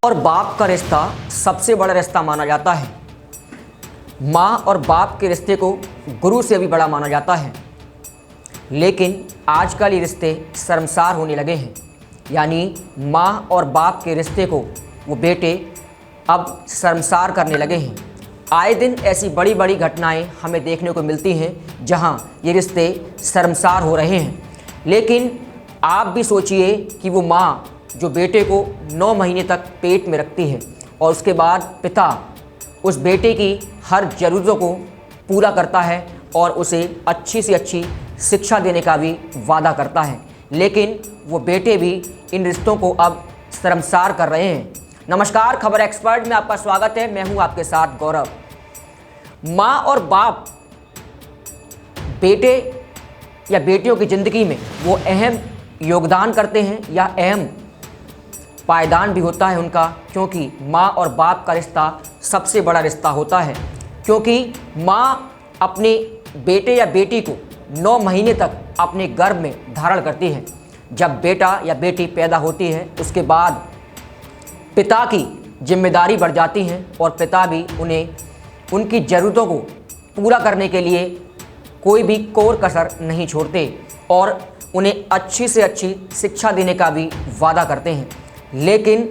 और बाप का रिश्ता सबसे बड़ा रिश्ता माना जाता है। माँ और बाप के रिश्ते को गुरु से भी बड़ा माना जाता है, लेकिन आजकल ये रिश्ते शर्मसार होने लगे हैं। यानी माँ और बाप के रिश्ते को वो बेटे अब शर्मसार करने लगे हैं। आए दिन ऐसी बड़ी बड़ी घटनाएं हमें देखने को मिलती हैं जहां ये रिश्ते शर्मसार हो रहे हैं। लेकिन आप भी सोचिए कि वो माँ जो बेटे को 9 महीने तक पेट में रखती है और उसके बाद पिता उस बेटे की हर ज़रूरतों को पूरा करता है और उसे अच्छी से अच्छी शिक्षा देने का भी वादा करता है, लेकिन वो बेटे भी इन रिश्तों को अब शर्मसार कर रहे हैं। नमस्कार, खबर एक्सपर्ट में आपका स्वागत है। मैं हूं आपके साथ गौरव। माँ और बाप बेटे या बेटियों की ज़िंदगी में वो अहम योगदान करते हैं या अहम पायदान भी होता है उनका, क्योंकि माँ और बाप का रिश्ता सबसे बड़ा रिश्ता होता है। क्योंकि माँ अपने बेटे या बेटी को 9 महीने तक अपने गर्भ में धारण करती है। जब बेटा या बेटी पैदा होती है उसके बाद पिता की जिम्मेदारी बढ़ जाती है और पिता भी उन्हें उनकी ज़रूरतों को पूरा करने के लिए कोई भी कोर कसर नहीं छोड़ते और उन्हें अच्छी से अच्छी शिक्षा देने का भी वादा करते हैं। लेकिन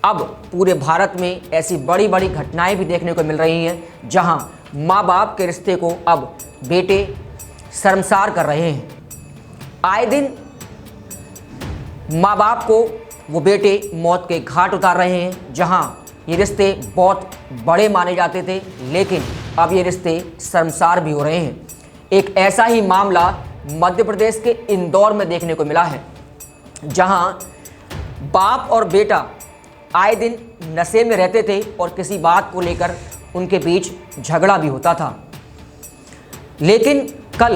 अब पूरे भारत में ऐसी बड़ी बड़ी घटनाएं भी देखने को मिल रही हैं जहां माँ बाप के रिश्ते को अब बेटे शर्मसार कर रहे हैं। आए दिन माँ बाप को वो बेटे मौत के घाट उतार रहे हैं। जहां ये रिश्ते बहुत बड़े माने जाते थे, लेकिन अब ये रिश्ते शर्मसार भी हो रहे हैं। एक ऐसा ही मामला मध्य प्रदेश के इंदौर में देखने को मिला है, जहां बाप और बेटा आए दिन नशे में रहते थे और किसी बात को लेकर उनके बीच झगड़ा भी होता था। लेकिन कल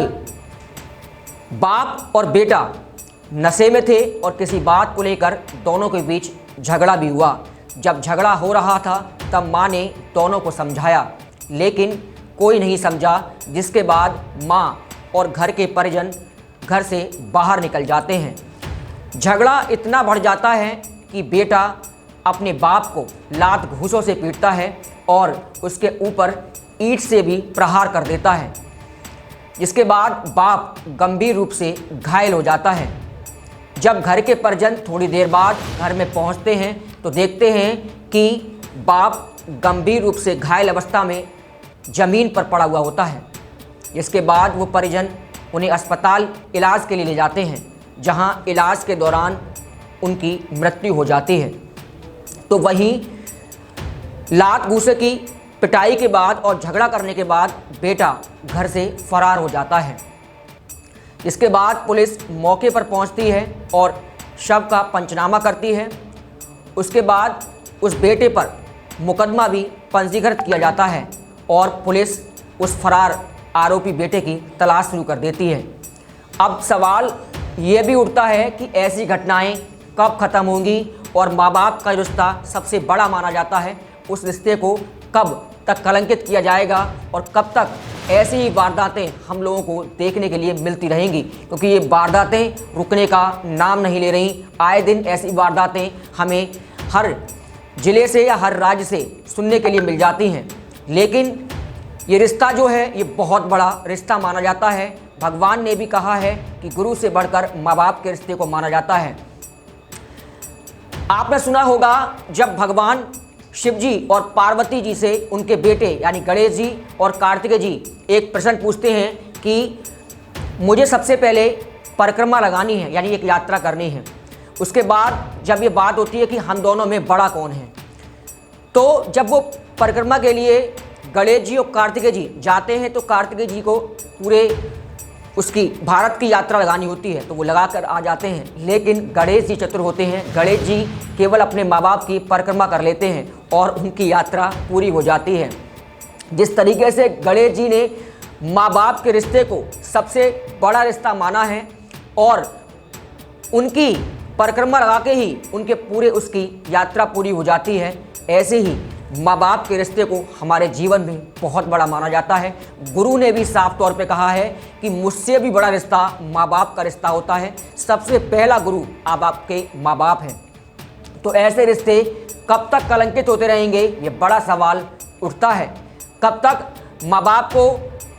बाप और बेटा नशे में थे और किसी बात को लेकर दोनों के बीच झगड़ा भी हुआ। जब झगड़ा हो रहा था तब माँ ने दोनों को समझाया, लेकिन कोई नहीं समझा, जिसके बाद माँ और घर के परिजन घर से बाहर निकल जाते हैं। झगड़ा इतना बढ़ जाता है कि बेटा अपने बाप को लात घूंसों से पीटता है और उसके ऊपर ईंट से भी प्रहार कर देता है, जिसके बाद बाप गंभीर रूप से घायल हो जाता है। जब घर के परिजन थोड़ी देर बाद घर में पहुंचते हैं तो देखते हैं कि बाप गंभीर रूप से घायल अवस्था में ज़मीन पर पड़ा हुआ होता है। जिसके बाद वो परिजन उन्हें अस्पताल इलाज के लिए ले जाते हैं, जहां इलाज के दौरान उनकी मृत्यु हो जाती है। तो वहीं लात घूंसे की पिटाई के बाद और झगड़ा करने के बाद बेटा घर से फरार हो जाता है। इसके बाद पुलिस मौके पर पहुंचती है और शव का पंचनामा करती है। उसके बाद उस बेटे पर मुकदमा भी पंजीकृत किया जाता है और पुलिस उस फरार आरोपी बेटे की तलाश शुरू कर देती है। अब सवाल ये भी उठता है कि ऐसी घटनाएं कब ख़त्म होंगी और माँ बाप का रिश्ता सबसे बड़ा माना जाता है, उस रिश्ते को कब तक कलंकित किया जाएगा और कब तक ऐसी ही वारदातें हम लोगों को देखने के लिए मिलती रहेंगी, क्योंकि ये वारदातें रुकने का नाम नहीं ले रही। आए दिन ऐसी वारदातें हमें हर ज़िले से या हर राज्य से सुनने के लिए मिल जाती हैं। लेकिन ये रिश्ता जो है ये बहुत बड़ा रिश्ता माना जाता है। भगवान ने भी कहा है कि गुरु से बढ़कर माँ बाप के रिश्ते को माना जाता है। आपने सुना होगा जब भगवान शिव जी और पार्वती जी से उनके बेटे यानी गणेश जी और कार्तिकेय जी एक प्रश्न पूछते हैं कि मुझे सबसे पहले परिक्रमा लगानी है, यानी एक यात्रा करनी है। उसके बाद जब ये बात होती है कि हम दोनों में बड़ा कौन है, तो जब वो परिक्रमा के लिए गणेश जी और कार्तिकेय जी जाते हैं तो कार्तिकेय जी को पूरे उसकी भारत की यात्रा लगानी होती है, तो वो लगा कर आ जाते हैं। लेकिन गणेश जी चतुर होते हैं, गणेश जी केवल अपने माँ बाप की परिक्रमा कर लेते हैं और उनकी यात्रा पूरी हो जाती है। जिस तरीके से गणेश जी ने माँ बाप के रिश्ते को सबसे बड़ा रिश्ता माना है और उनकी परिक्रमा लगा के ही उनके पूरे उसकी यात्रा पूरी हो जाती है, ऐसे ही माँ बाप के रिश्ते को हमारे जीवन में बहुत बड़ा माना जाता है। गुरु ने भी साफ तौर पे कहा है कि मुझसे भी बड़ा रिश्ता माँ बाप का रिश्ता होता है। सबसे पहला गुरु आप आपके माँ बाप हैं। तो ऐसे रिश्ते कब तक कलंकित होते रहेंगे, ये बड़ा सवाल उठता है। कब तक माँ बाप को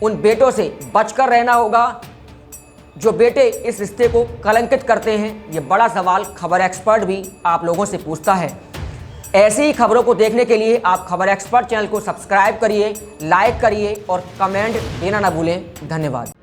उन बेटों से बचकर रहना होगा जो बेटे इस रिश्ते को कलंकित करते हैं, ये बड़ा सवाल खबर एक्सपर्ट भी आप लोगों से पूछता है। ऐसी ही खबरों को देखने के लिए आप खबर एक्सपर्ट चैनल को सब्सक्राइब करिए, लाइक करिए और कमेंट देना ना भूलें। धन्यवाद।